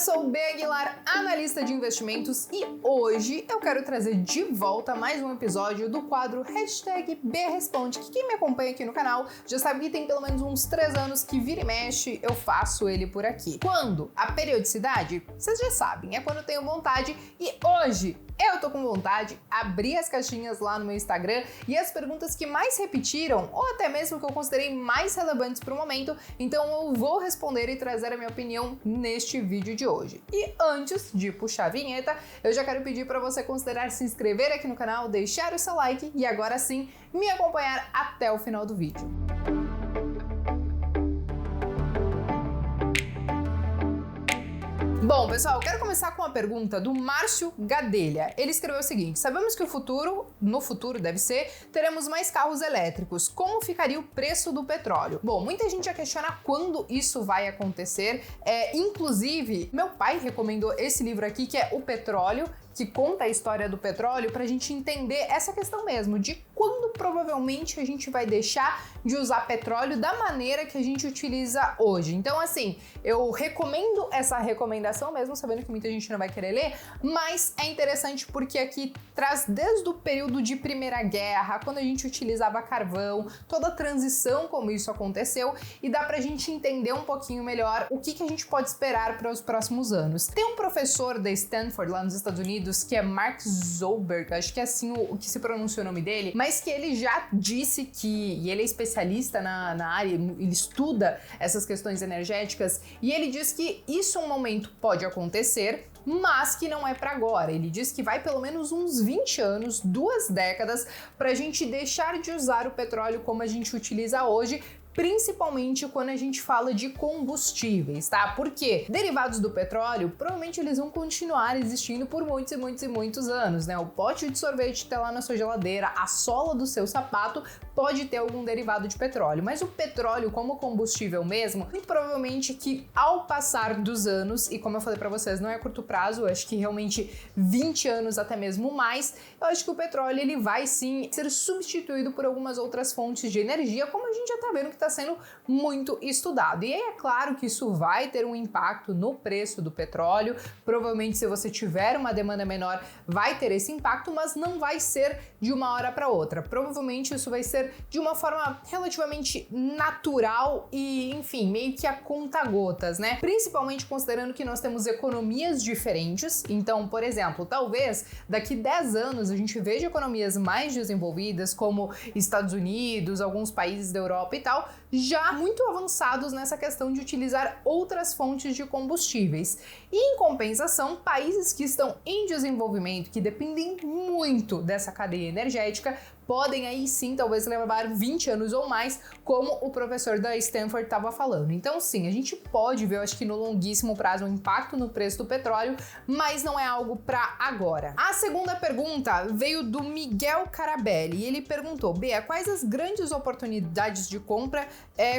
sou Bea Aguilar, analista de investimentos, e hoje eu quero trazer de volta mais um episódio do quadro #BResponde, que quem me acompanha aqui no canal já sabe que tem pelo menos uns 3 anos que vira e mexe eu faço ele por aqui. Quando? A periodicidade? Vocês já sabem, é quando eu tenho vontade, e hoje eu tô com vontade, abri as caixinhas lá no meu Instagram e as perguntas que mais repetiram, ou até mesmo que eu considerei mais relevantes para o momento, então eu vou responder e trazer a minha opinião neste vídeo de hoje. E antes de puxar a vinheta, eu já quero pedir para você considerar se inscrever aqui no canal, deixar o seu like e agora sim me acompanhar até o final do vídeo. Bom, pessoal, eu quero começar com uma pergunta do Márcio Gadelha. Ele escreveu o seguinte: sabemos que no futuro deve ser, teremos mais carros elétricos. Como ficaria o preço do petróleo? Bom, muita gente já questiona quando isso vai acontecer. Inclusive, meu pai recomendou esse livro aqui, que é O Petróleo, que conta a história do petróleo, para a gente entender essa questão mesmo, de quando provavelmente a gente vai deixar de usar petróleo da maneira que a gente utiliza hoje. Então, assim, eu recomendo essa recomendação mesmo, sabendo que muita gente não vai querer ler, mas é interessante porque aqui traz desde o período de Primeira Guerra, quando a gente utilizava carvão, toda a transição, como isso aconteceu, e dá pra gente entender um pouquinho melhor o que a gente pode esperar para os próximos anos. Tem um professor da Stanford, lá nos Estados Unidos, que é Mark Zuckerberg, acho que é assim o que se pronuncia o nome dele, mas que ele já disse que, e ele é especialista na área, ele estuda essas questões energéticas, e ele diz que isso um momento pode acontecer, mas que não é para agora. Ele diz que vai pelo menos uns 20 anos, 2 décadas, para a gente deixar de usar o petróleo como a gente utiliza hoje, principalmente quando a gente fala de combustíveis, tá? Porque derivados do petróleo, provavelmente eles vão continuar existindo por muitos e muitos e muitos anos, né? O pote de sorvete que tá lá na sua geladeira, a sola do seu sapato pode ter algum derivado de petróleo, mas o petróleo como combustível mesmo, muito provavelmente que ao passar dos anos, e como eu falei pra vocês, não é a curto prazo, eu acho que realmente 20 anos até mesmo mais, eu acho que o petróleo ele vai sim ser substituído por algumas outras fontes de energia, como a gente já tá vendo que está sendo muito estudado. E aí é claro que isso vai ter um impacto no preço do petróleo, provavelmente se você tiver uma demanda menor vai ter esse impacto, mas não vai ser de uma hora para outra. Provavelmente isso vai ser de uma forma relativamente natural e, enfim, meio que a conta-gotas, né? Principalmente considerando que nós temos economias diferentes. Então, por exemplo, talvez daqui 10 anos a gente veja economias mais desenvolvidas, como Estados Unidos, alguns países da Europa e tal, já muito avançados nessa questão de utilizar outras fontes de combustíveis. E, em compensação, países que estão em desenvolvimento, que dependem muito dessa cadeia energética, podem aí sim talvez levar 20 anos ou mais, como o professor da Stanford estava falando. Então sim, a gente pode ver, eu acho que no longuíssimo prazo, um impacto no preço do petróleo, mas não é algo para agora. A segunda pergunta veio do Miguel Carabelli, e ele perguntou: Bea, quais as grandes oportunidades de compra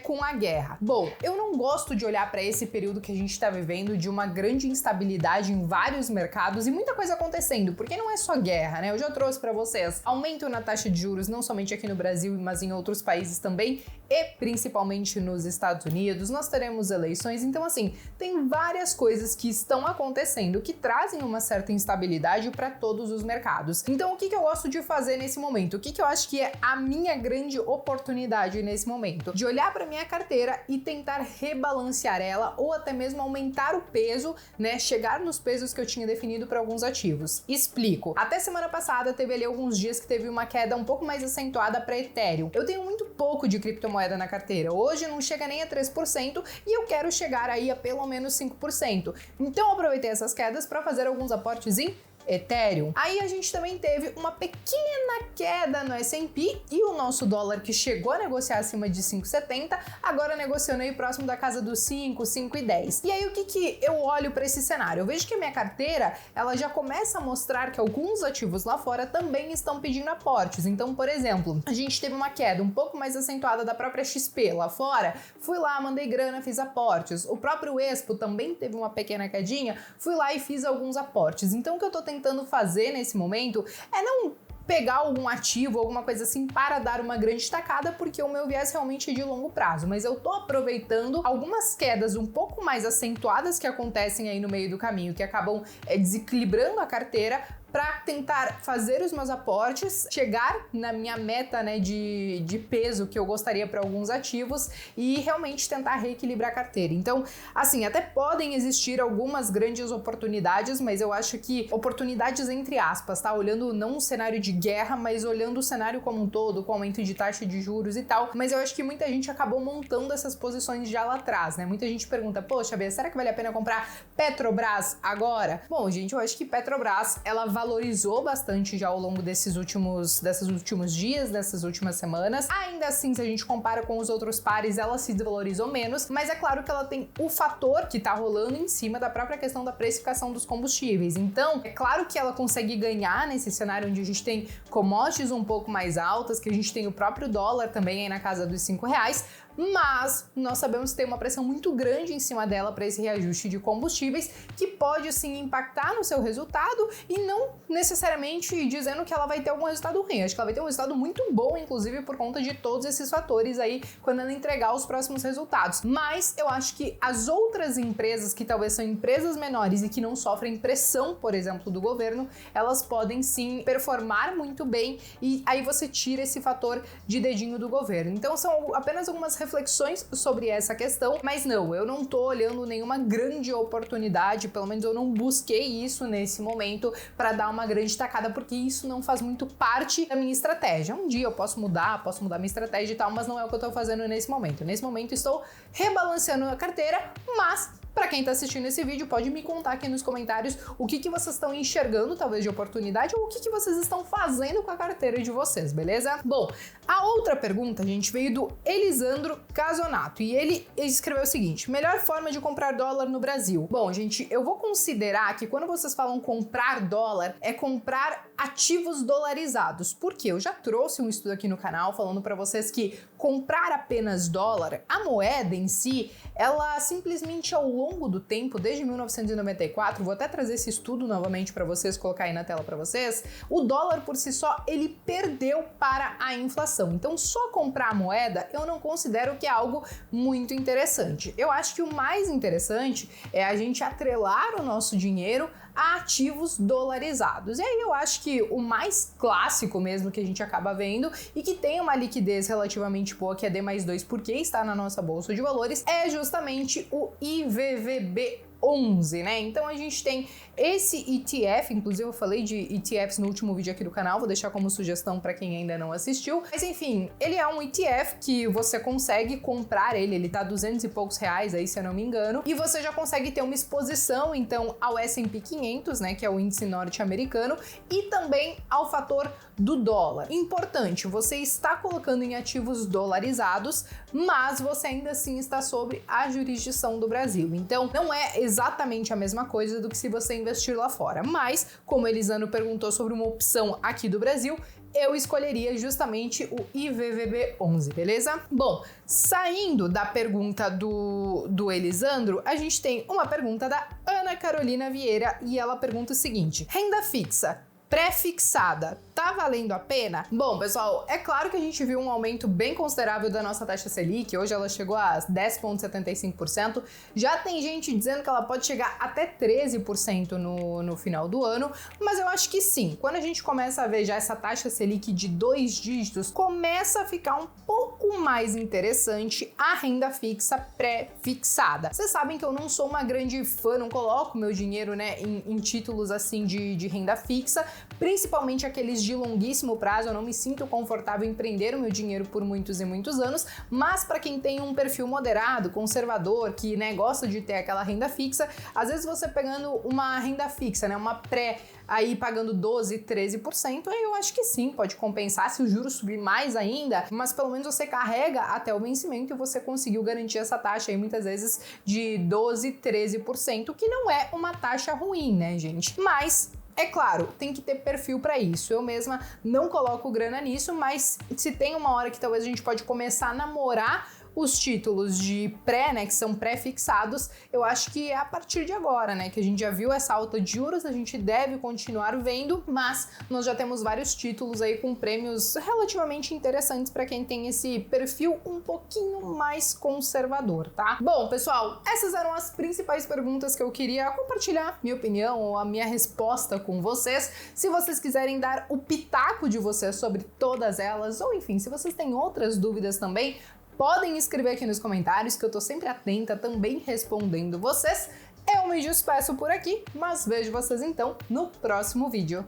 com a guerra? Bom, eu não gosto de olhar para esse período que a gente está vivendo de uma grande instabilidade em vários mercados e muita coisa acontecendo, porque não é só guerra, né? Eu já trouxe para vocês aumento na taxa de juros, não somente aqui no Brasil, mas em outros países também, e principalmente nos Estados Unidos. Nós teremos eleições, então assim, tem várias coisas que estão acontecendo que trazem uma certa instabilidade para todos os mercados. Então o que eu gosto de fazer nesse momento? O que eu acho que é a minha grande oportunidade nesse momento? De olhar para minha carteira e tentar rebalancear ela, ou até mesmo aumentar o peso, né? Chegar nos pesos que eu tinha definido para alguns ativos. Explico. Até semana passada teve ali alguns dias que teve uma queda um pouco mais acentuada para Ethereum. Eu tenho muito pouco de criptomoeda na carteira. Hoje não chega nem a 3% e eu quero chegar aí a pelo menos 5%. Então eu aproveitei essas quedas para fazer alguns aportes em Ethereum. Aí a gente também teve uma pequena queda no S&P e o nosso dólar, que chegou a negociar acima de 5,70, agora negociando aí próximo da casa dos 5, 5,10. E aí o que eu olho para esse cenário? Eu vejo que a minha carteira, ela já começa a mostrar que alguns ativos lá fora também estão pedindo aportes. Então, por exemplo, a gente teve uma queda um pouco mais acentuada da própria XP lá fora, fui lá, mandei grana, fiz aportes. O próprio Expo também teve uma pequena quedinha, fui lá e fiz alguns aportes. Então o que eu tô tentando fazer nesse momento é não pegar algum ativo, alguma coisa assim para dar uma grande tacada, porque o meu viés realmente é de longo prazo, mas eu tô aproveitando algumas quedas um pouco mais acentuadas que acontecem aí no meio do caminho, que acabam desequilibrando a carteira, para tentar fazer os meus aportes, chegar na minha meta, né, de peso que eu gostaria para alguns ativos e realmente tentar reequilibrar a carteira. Então, assim, até podem existir algumas grandes oportunidades, mas eu acho que oportunidades entre aspas, tá? Olhando não um cenário de guerra, mas olhando o cenário como um todo, com aumento de taxa de juros e tal. Mas eu acho que muita gente acabou montando essas posições já lá atrás, né? Muita gente pergunta, poxa, Bia, será que vale a pena comprar Petrobras agora? Bom, gente, eu acho que Petrobras, ela valorizou bastante já ao longo desses últimos dias, dessas últimas semanas. Ainda assim, se a gente compara com os outros pares, ela se desvalorizou menos, mas é claro que ela tem o fator que tá rolando em cima da própria questão da precificação dos combustíveis. Então, é claro que ela consegue ganhar nesse cenário onde a gente tem commodities um pouco mais altas, que a gente tem o próprio dólar também aí na casa dos R$5, mas nós sabemos que tem uma pressão muito grande em cima dela para esse reajuste de combustíveis, que pode sim impactar no seu resultado e não necessariamente dizendo que ela vai ter algum resultado ruim. Acho que ela vai ter um resultado muito bom, inclusive por conta de todos esses fatores aí quando ela entregar os próximos resultados. Mas eu acho que as outras empresas, que talvez são empresas menores e que não sofrem pressão, por exemplo, do governo, elas podem sim performar muito bem e aí você tira esse fator de dedinho do governo. Então são apenas algumas reflexões sobre essa questão, mas não, eu não tô olhando nenhuma grande oportunidade, pelo menos eu não busquei isso nesse momento para dar uma grande tacada, porque isso não faz muito parte da minha estratégia. Um dia eu posso mudar minha estratégia e tal, mas não é o que eu tô fazendo nesse momento. Nesse momento estou rebalanceando a carteira, mas para quem tá assistindo esse vídeo, pode me contar aqui nos comentários o que vocês estão enxergando, talvez, de oportunidade, ou o que vocês estão fazendo com a carteira de vocês, beleza? Bom, a outra pergunta, gente, veio do Elisandro Casonato, e ele escreveu o seguinte: melhor forma de comprar dólar no Brasil? Bom, gente, eu vou considerar que quando vocês falam comprar dólar, é comprar ativos dolarizados, porque eu já trouxe um estudo aqui no canal falando para vocês que comprar apenas dólar, a moeda em si, ela simplesmente ao longo do tempo, desde 1994, vou até trazer esse estudo novamente para vocês, colocar aí na tela para vocês, o dólar por si só, ele perdeu para a inflação. Então, só comprar a moeda, eu não considero que é algo muito interessante. Eu acho que o mais interessante é a gente atrelar o nosso dinheiro a ativos dolarizados. E aí eu acho que o mais clássico mesmo que a gente acaba vendo e que tem uma liquidez relativamente boa, que é D+2 porque está na nossa bolsa de valores, é justamente o IVVB11, né? Então a gente tem esse ETF, inclusive eu falei de ETFs no último vídeo aqui do canal, vou deixar como sugestão para quem ainda não assistiu. Mas enfim, ele é um ETF que você consegue comprar ele tá 200 e poucos reais aí, se eu não me engano, e você já consegue ter uma exposição então ao S&P 500, né, que é o índice norte-americano, e também ao fator do dólar. Importante, você está colocando em ativos dolarizados, mas você ainda assim está sob a jurisdição do Brasil. Então, não é exatamente a mesma coisa do que se você investir lá fora. Mas, como Elisandro perguntou sobre uma opção aqui do Brasil, eu escolheria justamente o IVVB11, beleza? Bom, saindo da pergunta do Elisandro, a gente tem uma pergunta da Ana Carolina Vieira e ela pergunta o seguinte: renda fixa pré-fixada, tá valendo a pena? Bom, pessoal, é claro que a gente viu um aumento bem considerável da nossa taxa Selic, hoje ela chegou a 10,75%, já tem gente dizendo que ela pode chegar até 13% no final do ano, mas eu acho que sim, quando a gente começa a ver já essa taxa Selic de 2 dígitos, começa a ficar um pouco mais interessante a renda fixa pré-fixada. Vocês sabem que eu não sou uma grande fã, não coloco meu dinheiro, né, em títulos assim de renda fixa, principalmente aqueles de longuíssimo prazo. Eu não me sinto confortável em prender o meu dinheiro por muitos e muitos anos, mas para quem tem um perfil moderado, conservador, que, né, gosta de ter aquela renda fixa, às vezes você pegando uma renda fixa, né, uma pré aí pagando 12, 13%, aí eu acho que sim, pode compensar se o juro subir mais ainda, mas pelo menos você carrega até o vencimento e você conseguiu garantir essa taxa aí muitas vezes de 12, 13%, que não é uma taxa ruim, né, gente? Mas é claro, tem que ter perfil para isso. Eu mesma não coloco grana nisso, mas se tem uma hora que talvez a gente pode começar a namorar os títulos de pré, né, que são pré-fixados, eu acho que é a partir de agora, né, que a gente já viu essa alta de juros, a gente deve continuar vendo, mas nós já temos vários títulos aí com prêmios relativamente interessantes para quem tem esse perfil um pouquinho mais conservador, tá? Bom, pessoal, essas eram as principais perguntas que eu queria compartilhar minha opinião ou a minha resposta com vocês. Se vocês quiserem dar o pitaco de vocês sobre todas elas, ou enfim, se vocês têm outras dúvidas também, podem escrever aqui nos comentários que eu tô sempre atenta, também respondendo vocês. Eu me despeço por aqui, mas vejo vocês então no próximo vídeo.